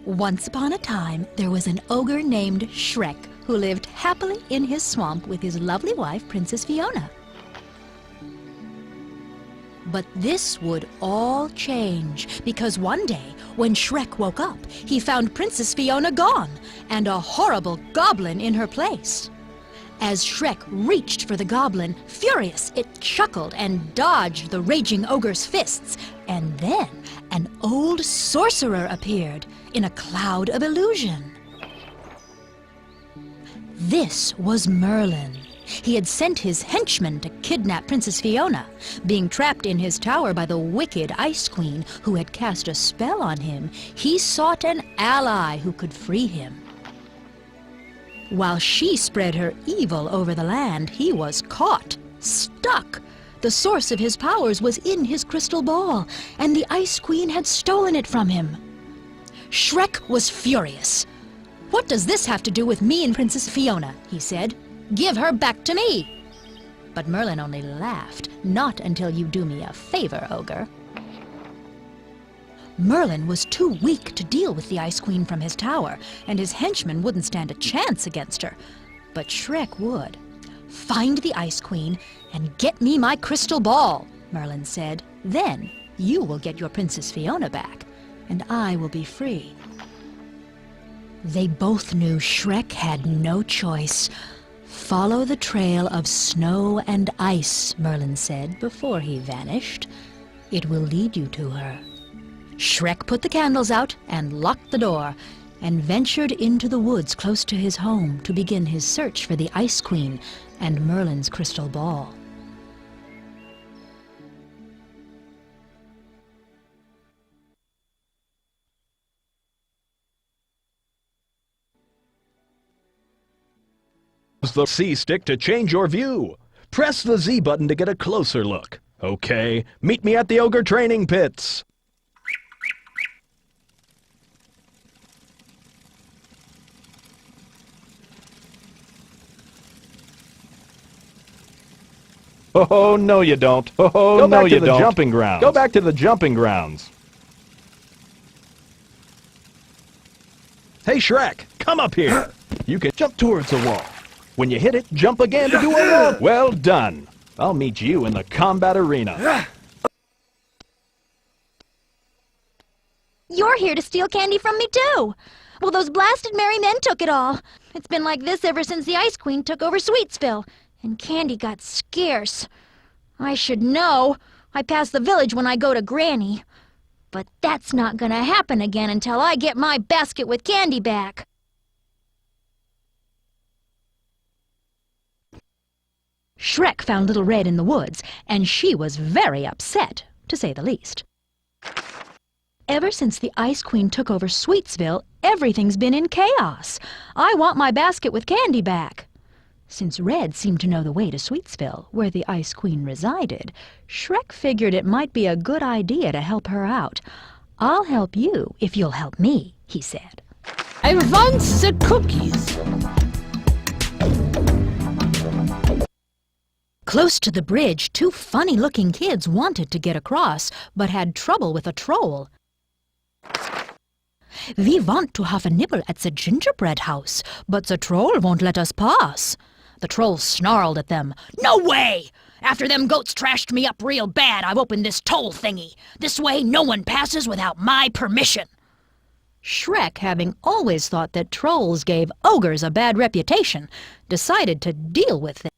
Once upon a time, there was an ogre named Shrek who lived happily in his swamp with his lovely wife, Princess Fiona. But this would all change, because one day, when Shrek woke up, he found Princess Fiona gone, and a horrible goblin in her place. As Shrek reached for the goblin, furious, it chuckled and dodged the raging ogre's fists, and then an old sorcerer appeared in a cloud of illusion. This was Merlin. He had sent his henchmen to kidnap Princess Fiona. Being trapped in his tower by the wicked Ice Queen, who had cast a spell on him, he sought an ally who could free him. While she spread her evil over the land, he was caught, stuck. The source of his powers was in his crystal ball, and the Ice Queen had stolen it from him. Shrek was furious. "What does this have to do with me and Princess Fiona?" he said. "Give her back to me!" But Merlin only laughed. "Not until you do me a favor, ogre." Merlin was too weak to deal with the Ice Queen from his tower, and his henchmen wouldn't stand a chance against her. But Shrek would. "Find the Ice Queen and get me my crystal ball," Merlin said. "Then you will get your Princess Fiona back, and I will be free." They both knew Shrek had no choice. "Follow the trail of snow and ice," Merlin said before he vanished. "It will lead you to her." Shrek put the candles out and locked the door, and ventured into the woods close to his home to begin his search for the Ice Queen and Merlin's crystal ball. Use the C stick to change your view. Press the Z button to get a closer look. Okay, meet me at the ogre training pits. Oh, no you don't. Oh, no you don't. Go back to the jumping grounds. Go back to the jumping grounds. Hey, Shrek, come up here. You can jump towards the wall. When you hit it, jump again to do a roll. Well done. I'll meet you in the combat arena. You're here to steal candy from me, too. Well, those blasted merry men took it all. It's been like this ever since the Ice Queen took over Sweetsville, and candy got scarce. I should know. I pass the village when I go to Granny. But that's not gonna happen again until I get my basket with candy back. Shrek found Little Red in the woods, and she was very upset, to say the least. Ever since the Ice Queen took over Sweetsville, everything's been in chaos. I want my basket with candy back. Since Red seemed to know the way to Sweetsville, where the Ice Queen resided, Shrek figured it might be a good idea to help her out. "I'll help you if you'll help me," he said. "I want the cookies." Close to the bridge, two funny-looking kids wanted to get across, but had trouble with a troll. "We want to have a nibble at the gingerbread house, but the troll won't let us pass." The troll snarled at them. "No way! After them goats trashed me up real bad, I've opened this toll thingy. This way no one passes without my permission." Shrek, having always thought that trolls gave ogres a bad reputation, decided to deal with them.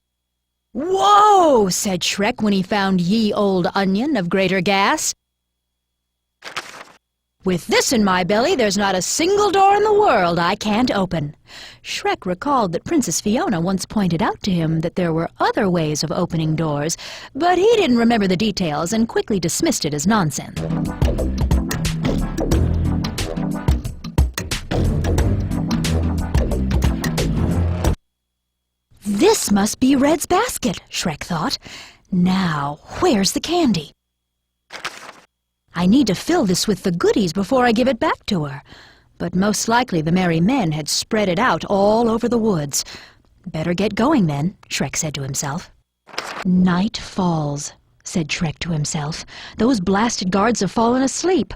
"Whoa!" said Shrek when he found Ye Old Onion of greater gas. "With this in my belly, there's not a single door in the world I can't open." Shrek recalled that Princess Fiona once pointed out to him that there were other ways of opening doors, but he didn't remember the details and quickly dismissed it as nonsense. "This must be Red's basket," Shrek thought. "Now, where's the candy? I need to fill this with the goodies before I give it back to her." But most likely the merry men had spread it out all over the woods. "Better get going then," Shrek said to himself. "Night falls," said Shrek to himself. "Those blasted guards have fallen asleep."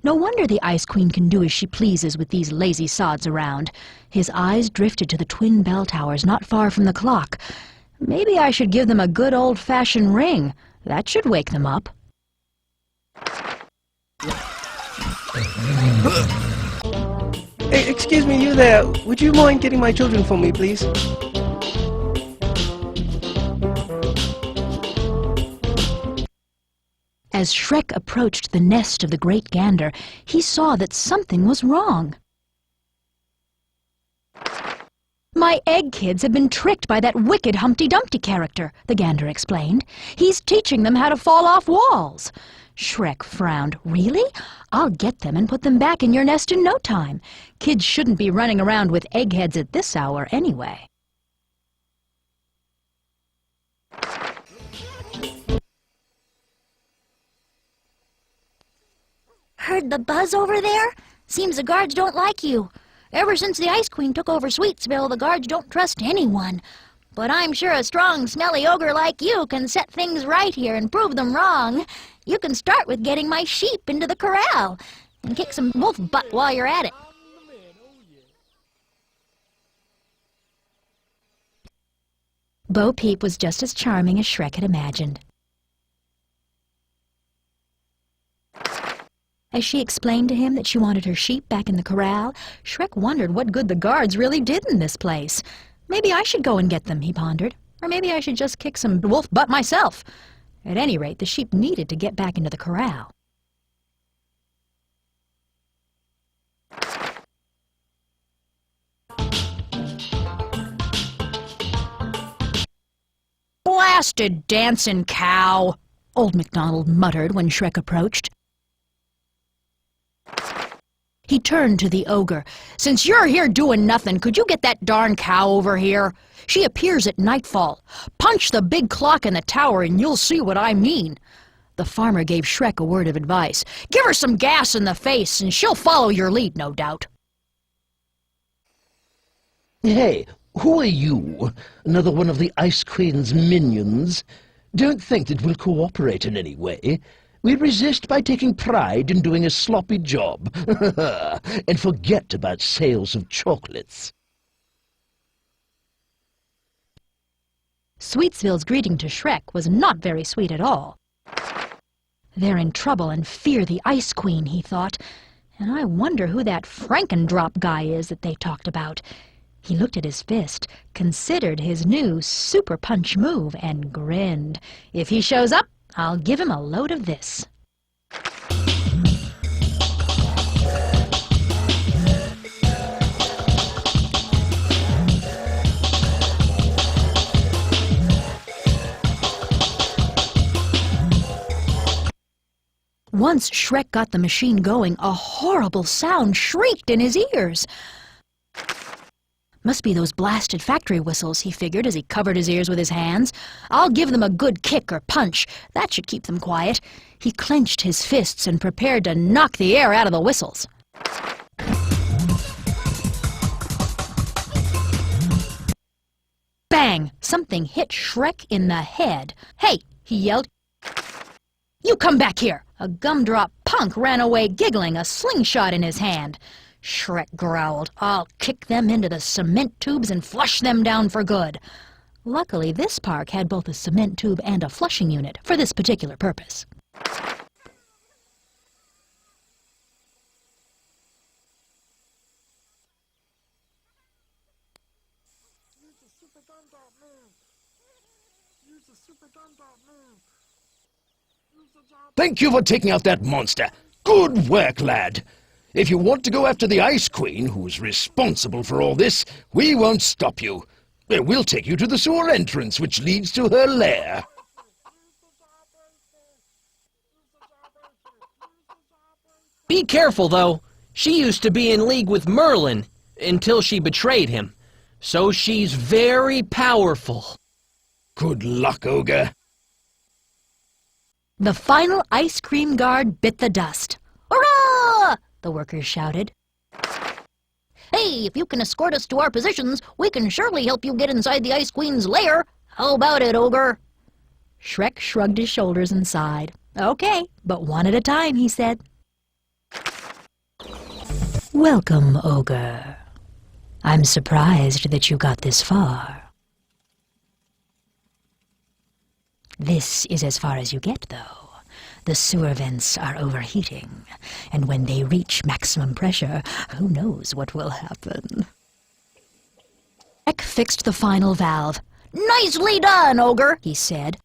No wonder the Ice Queen can do as she pleases with these lazy sods around. His eyes drifted to the twin bell towers not far from the clock. Maybe I should give them a good old-fashioned ring. That should wake them up. Hey, excuse me, you there. Would you mind getting my children for me, please? As Shrek approached the nest of the great gander, he saw that something was wrong. "My egg kids have been tricked by that wicked Humpty Dumpty character," the gander explained. "He's teaching them how to fall off walls." Shrek frowned. "Really? I'll get them and put them back in your nest in no time. Kids shouldn't be running around with eggheads at this hour anyway." Heard the buzz over there? Seems the guards don't like you. Ever since the Ice Queen took over Sweetsville, the guards don't trust anyone. But I'm sure a strong, smelly ogre like you can set things right here and prove them wrong. You can start with getting my sheep into the corral and kick some wolf butt while you're at it. Bo Peep was just as charming as Shrek had imagined. As she explained to him that she wanted her sheep back in the corral, Shrek wondered what good the guards really did in this place. Maybe I should go and get them, he pondered. Or maybe I should just kick some wolf butt myself. At any rate, the sheep needed to get back into the corral. "Blasted dancing cow," Old MacDonald muttered when Shrek approached. He turned to the ogre. "Since you're here doing nothing, could you get that darn cow over here? She appears at nightfall. Punch the big clock in the tower and you'll see what I mean." The farmer gave Shrek a word of advice. "Give her some gas in the face and she'll follow your lead, no doubt." Hey, who are you? Another one of the Ice Queen's minions? Don't think that we'll cooperate in any way. We resist by taking pride in doing a sloppy job, and forget about sales of chocolates. Sweetsville's greeting to Shrek was not very sweet at all. "They're in trouble and fear the Ice Queen," he thought, "and I wonder who that Frankendrop guy is that they talked about." He looked at his fist, considered his new super punch move, and grinned. "If he shows up, I'll give him a load of this." Once Shrek got the machine going, a horrible sound shrieked in his ears. "Must be those blasted factory whistles," he figured as he covered his ears with his hands. "I'll give them a good kick or punch. That should keep them quiet." He clenched his fists and prepared to knock the air out of the whistles. Bang! Something hit Shrek in the head. "Hey!" he yelled. "You come back here!" A gumdrop punk ran away giggling, a slingshot in his hand. Shrek growled. "I'll kick them into the cement tubes and flush them down for good." Luckily, this park had both a cement tube and a flushing unit for this particular purpose. Thank you for taking out that monster. Good work, lad. If you want to go after the Ice Queen, who's responsible for all this, we won't stop you. We'll take you to the sewer entrance, which leads to her lair. Be careful, though. She used to be in league with Merlin until she betrayed him. So she's very powerful. Good luck, ogre. The final ice cream guard bit the dust. "Hurrah!" the workers shouted. Hey, if you can escort us to our positions, we can surely help you get inside the Ice Queen's lair. How about it, ogre? Shrek shrugged his shoulders and sighed. "Okay, but one at a time," he said. Welcome, Ogre. I'm surprised that you got this far. This is as far as you get, though. The sewer vents are overheating, and when they reach maximum pressure, who knows what will happen. Shrek fixed the final valve. Nicely done, Ogre, he said.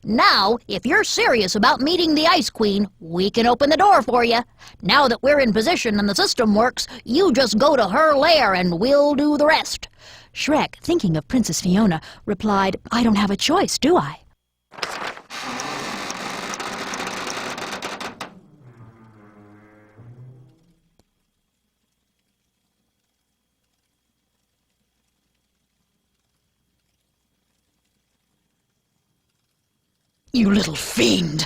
Now, if you're serious about meeting the Ice Queen, we can open the door for you. Now that we're in position and the system works, you just go to her lair and we'll do the rest. Shrek, thinking of Princess Fiona, replied, I don't have a choice, do I? You little fiend!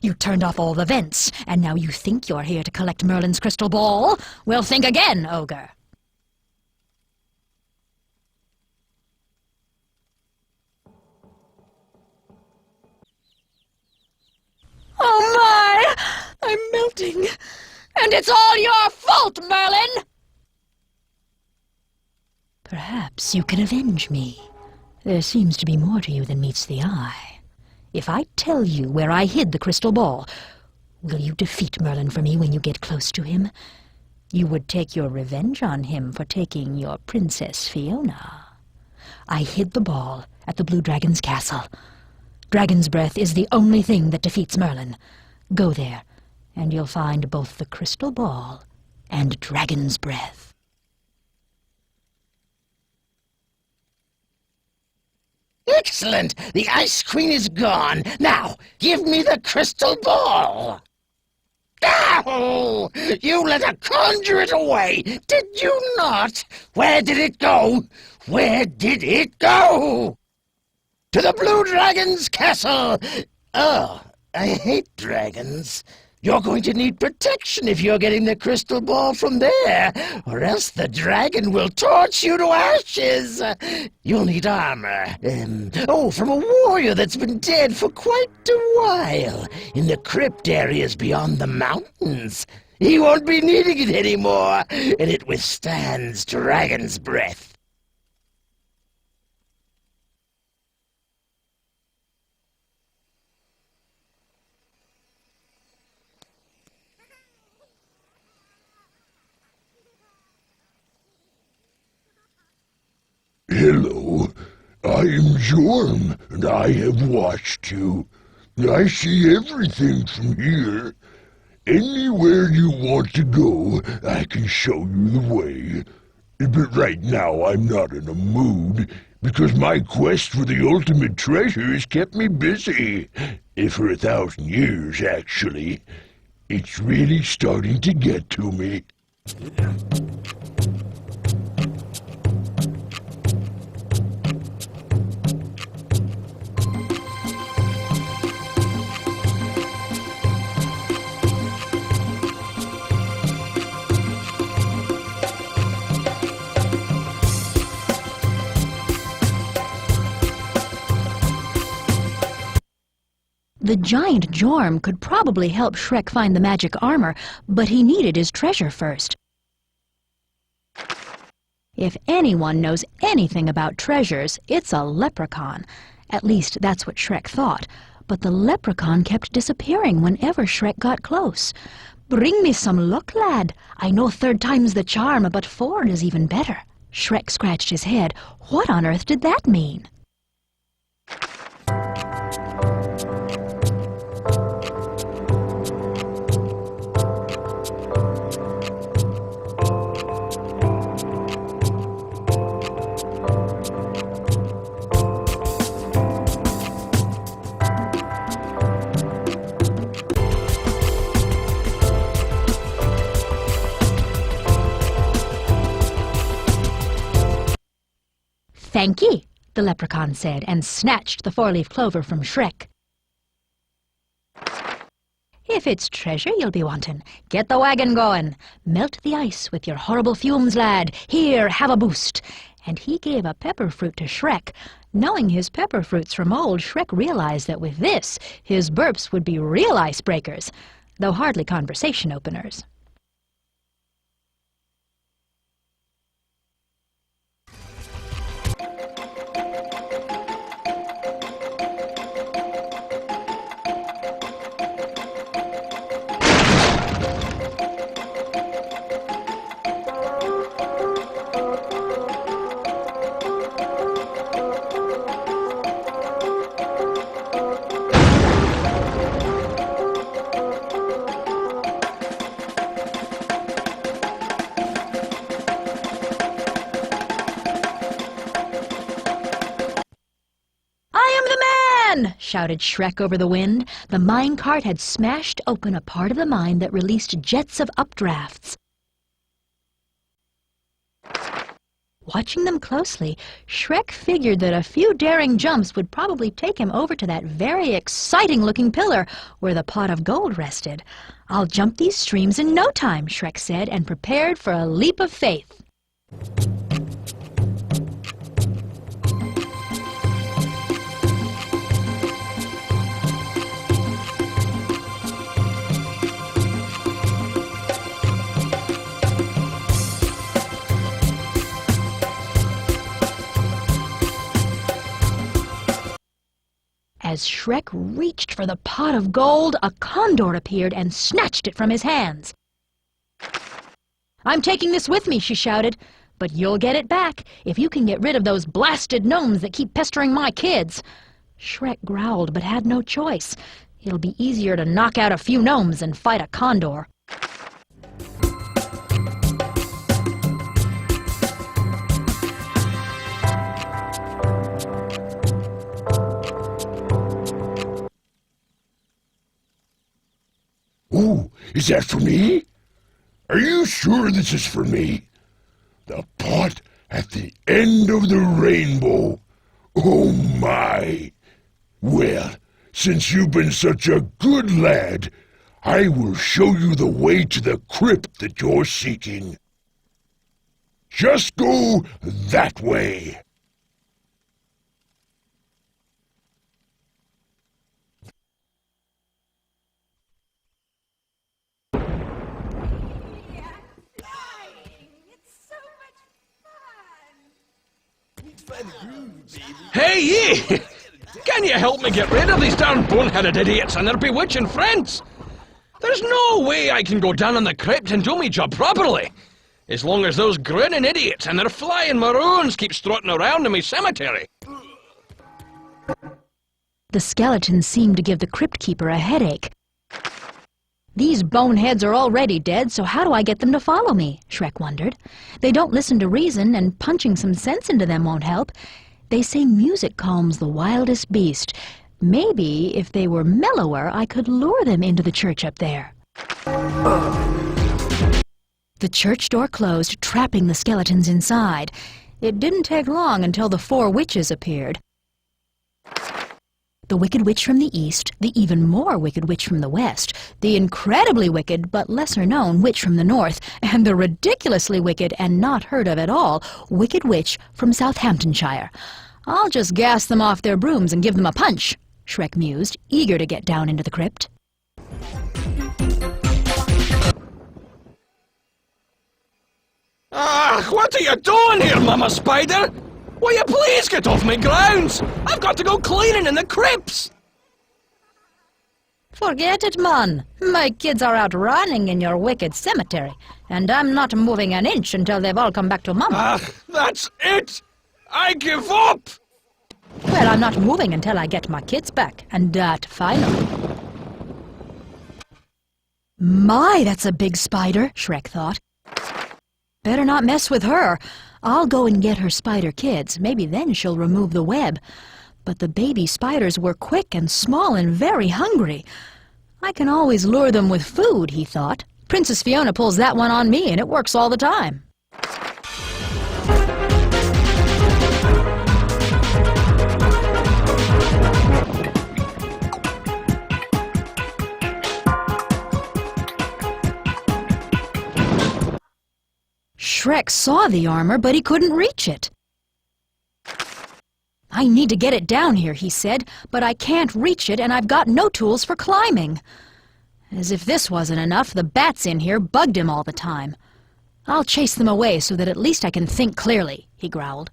You turned off all the vents, and now you think you're here to collect Merlin's crystal ball? Well, think again, Ogre. Oh my! I'm melting. And it's all your fault, Merlin! Perhaps you can avenge me. There seems to be more to you than meets the eye. If I tell you where I hid the crystal ball, will you defeat Merlin for me when you get close to him? You would take your revenge on him for taking your Princess Fiona. I hid the ball at the Blue Dragon's castle. Dragon's breath is the only thing that defeats Merlin. Go there, and you'll find both the crystal ball and Dragon's breath. Excellent! The Ice Queen is gone. Now, give me the crystal ball. Ow! You let her conjure it away, did you not? Where did it go? Where did it go? To the Blue Dragon's castle! Oh, I hate dragons. You're going to need protection if you're getting the crystal ball from there, or else the dragon will torch you to ashes. You'll need armor. From a warrior that's been dead for quite a while, in the crypt areas beyond the mountains. He won't be needing it anymore, and it withstands dragon's breath. Hello, I am Jorm, and I have watched you. I see everything from here. Anywhere you want to go, I can show you the way. But right now I'm not in a mood, because my quest for the ultimate treasure has kept me busy. For 1,000 years, actually. It's really starting to get to me. The giant Jorm could probably help Shrek find the magic armor, but he needed his treasure first. If anyone knows anything about treasures, it's a leprechaun. At least that's what Shrek thought. But the leprechaun kept disappearing whenever Shrek got close. Bring me some luck, lad. I know 3rd time's the charm, but 4 is even better. Shrek scratched his head. What on earth did that mean? Thank ye, the leprechaun said, and snatched the 4-leaf clover from Shrek. If it's treasure you'll be wanting, get the wagon going. Melt the ice with your horrible fumes, lad. Here, have a boost. And he gave a pepper fruit to Shrek. Knowing his pepper fruits from old, Shrek realized that with this, his burps would be real icebreakers, though hardly conversation openers. done! Shouted Shrek over the wind. The minecart had smashed open a part of the mine that released jets of updrafts. Watching them closely, Shrek figured that a few daring jumps would probably take him over to that very exciting-looking pillar where the pot of gold rested. "I'll jump these streams in no time," Shrek said, and prepared for a leap of faith. As Shrek reached for the pot of gold, a condor appeared and snatched it from his hands. "I'm taking this with me," she shouted, "but you'll get it back if you can get rid of those blasted gnomes that keep pestering my kids." Shrek growled but had no choice. It'll be easier to knock out a few gnomes than fight a condor. Ooh, is that for me? Are you sure this is for me? The pot at the end of the rainbow. Oh my! Well, since you've been such a good lad, I will show you the way to the crypt that you're seeking. Just go that way. Hey, ye! Can you help me get rid of these darn boneheaded idiots and their bewitching friends? There's no way I can go down in the crypt and do me job properly, as long as those grinning idiots and their flying maroons keep strutting around in me cemetery. The skeletons seemed to give the crypt keeper a headache. "These boneheads are already dead, so how do I get them to follow me?" Shrek wondered. "They don't listen to reason, and punching some sense into them won't help. They say music calms the wildest beast. Maybe if they were mellower, I could lure them into the church up there." The church door closed, trapping the skeletons inside. It didn't take long until the 4 witches appeared. The Wicked Witch from the east, the even more wicked witch from the west, the incredibly wicked but lesser-known witch from the north, and the ridiculously wicked and not heard of at all Wicked Witch from Southamptonshire. "I'll just gas them off their brooms and give them a punch," Shrek mused, eager to get down into the crypt. What are you doing here, Mama Spider? Will you please get off my grounds? I've got to go cleaning in the crypts. "Forget it, man. My kids are out running in your wicked cemetery, and I'm not moving an inch until they've all come back to Mama." That's it! I give up! "Well, I'm not moving until I get my kids back, and that finally." "My, that's a big spider," Shrek thought. "Better not mess with her. I'll go and get her spider kids. Maybe then she'll remove the web." But the baby spiders were quick and small and very hungry. "I can always lure them with food," he thought. "Princess Fiona pulls that one on me, and it works all the time." Shrek saw the armor, but he couldn't reach it. "I need to get it down here," he said, "but I can't reach it, and I've got no tools for climbing." As if this wasn't enough, the bats in here bugged him all the time. "I'll chase them away so that at least I can think clearly," he growled.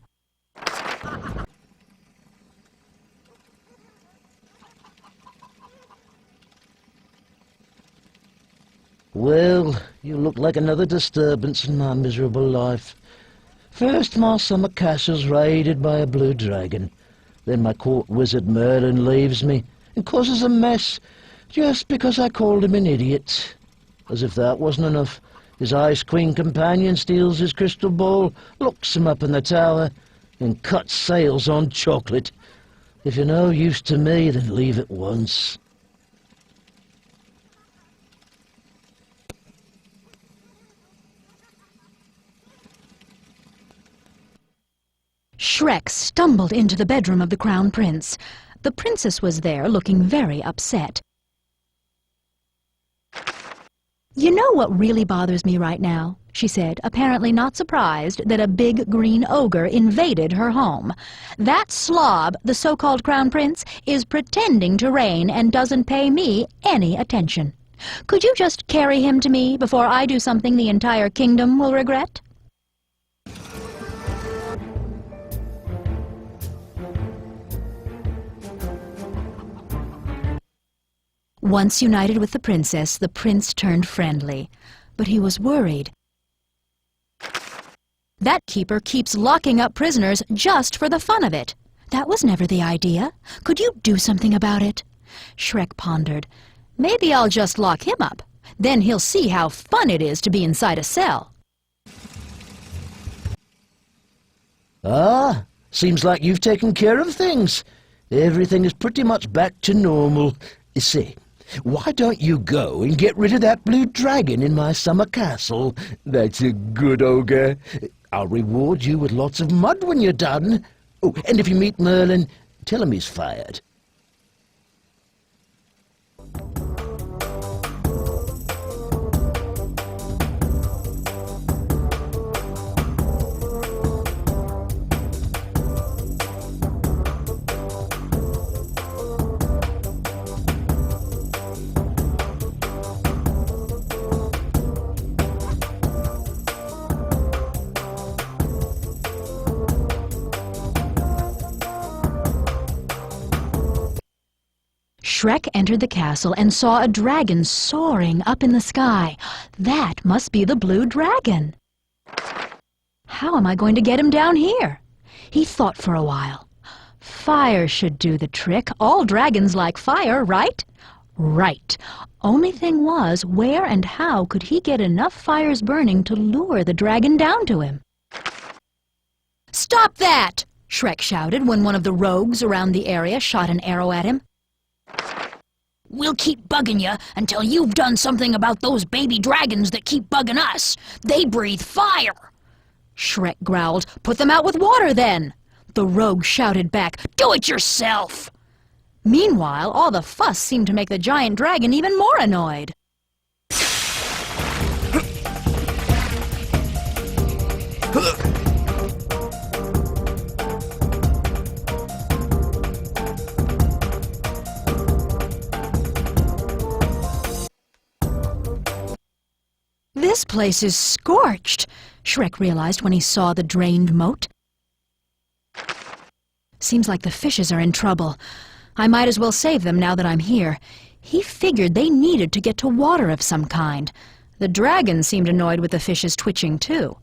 Well, you look like another disturbance in my miserable life. First, my summer castle's raided by a blue dragon. Then my court wizard Merlin leaves me and causes a mess just because I called him an idiot. As if that wasn't enough, his Ice Queen companion steals his crystal ball, locks him up in the tower, and cuts sales on chocolate. If you're no use to me, then leave at once. Shrek stumbled into the bedroom of the Crown Prince. The princess was there, looking very upset. "You know what really bothers me right now?" she said, apparently not surprised that a big green ogre invaded her home. "That slob, the so-called Crown Prince, is pretending to reign and doesn't pay me any attention. Could you just carry him to me before I do something the entire kingdom will regret?" Once united with the princess, the prince turned friendly, but he was worried. "That keeper keeps locking up prisoners just for the fun of it. That was never the idea. Could you do something about it?" Shrek pondered. "Maybe I'll just lock him up. Then he'll see how fun it is to be inside a cell." Ah, seems like you've taken care of things. Everything is pretty much back to normal. See, why don't you go and get rid of that blue dragon in my summer castle? That's a good ogre. I'll reward you with lots of mud when you're done. Oh, and if you meet Merlin, tell him he's fired. Shrek entered the castle and saw a dragon soaring up in the sky. That must be the blue dragon. "How am I going to get him down here?" He thought for a while. Fire should do the trick. All dragons like fire, right? Right. Only thing was, where and how could he get enough fires burning to lure the dragon down to him? "Stop that!" Shrek shouted when one of the rogues around the area shot an arrow at him. "We'll keep bugging you until you've done something about those baby dragons that keep bugging us. They breathe fire." Shrek growled. "Put them out with water, then." The rogue shouted back, "Do it yourself." Meanwhile, all the fuss seemed to make the giant dragon even more annoyed. "This place is scorched," Shrek realized when he saw the drained moat. "Seems like the fishes are in trouble. I might as well save them now that I'm here." He figured they needed to get to water of some kind. The dragon seemed annoyed with the fishes twitching too.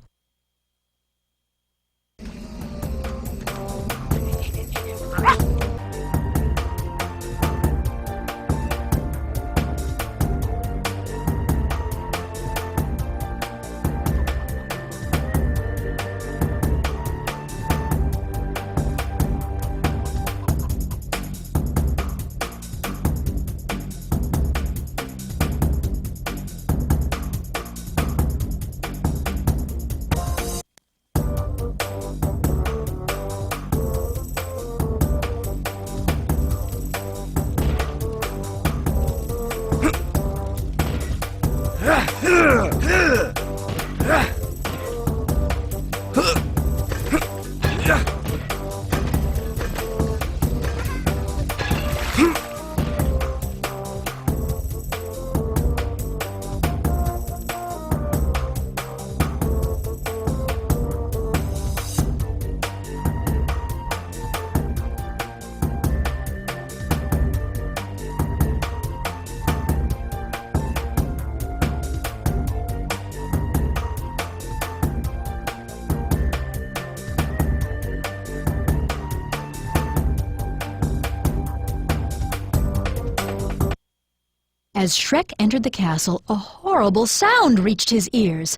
As Shrek entered the castle, a horrible sound reached his ears.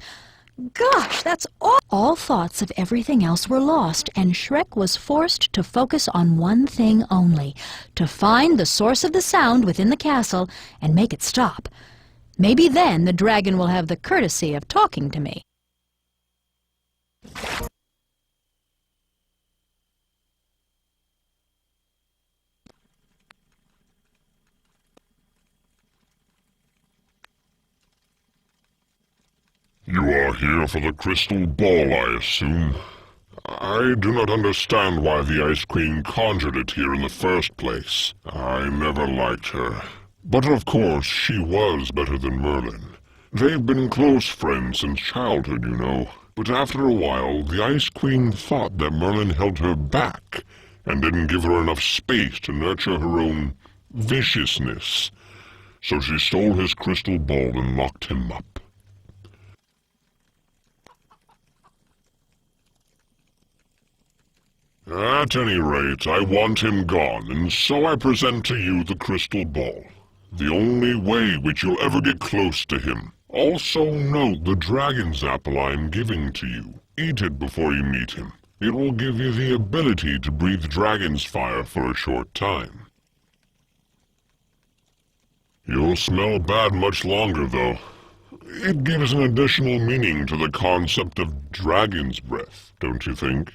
Gosh, that's all. All thoughts of everything else were lost, and Shrek was forced to focus on one thing only, to find the source of the sound within the castle and make it stop. Maybe then the dragon will have the courtesy of talking to me. You are here for the crystal ball, I assume. I do not understand why the Ice Queen conjured it here in the first place. I never liked her. But of course, she was better than Merlin. They've been close friends since childhood, you know. But after a while, the Ice Queen thought that Merlin held her back and didn't give her enough space to nurture her own viciousness. So she stole his crystal ball and locked him up. At any rate, I want him gone, and so I present to you the crystal ball. The only way which you'll ever get close to him. Also note the dragon's apple I am giving to you. Eat it before you meet him. It will give you the ability to breathe dragon's fire for a short time. You'll smell bad much longer, though. It gives an additional meaning to the concept of dragon's breath, don't you think?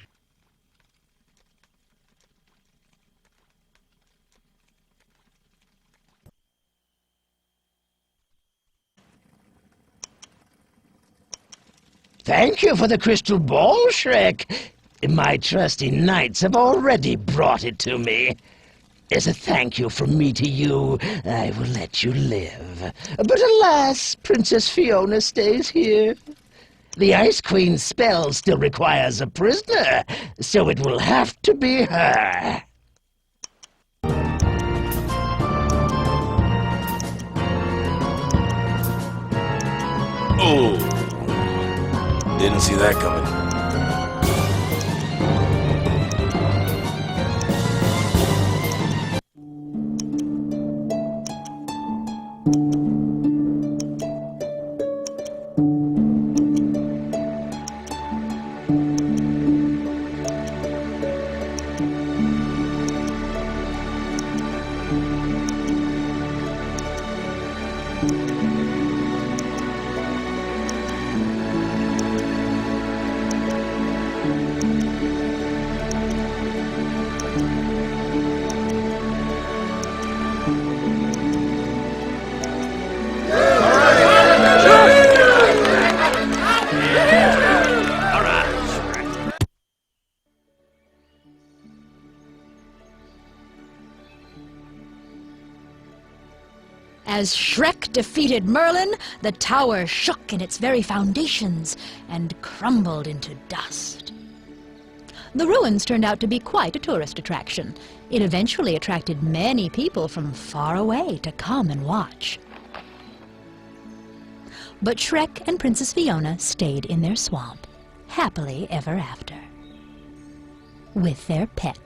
Thank you for the crystal ball, Shrek. My trusty knights have already brought it to me. As a thank you from me to you, I will let you live. But alas, Princess Fiona stays here. The Ice Queen's spell still requires a prisoner, so it will have to be her. Oh! Didn't see that coming. As Shrek defeated Merlin, the tower shook in its very foundations and crumbled into dust. The ruins turned out to be quite a tourist attraction. It eventually attracted many people from far away to come and watch. But Shrek and Princess Fiona stayed in their swamp, happily ever after, with their pet.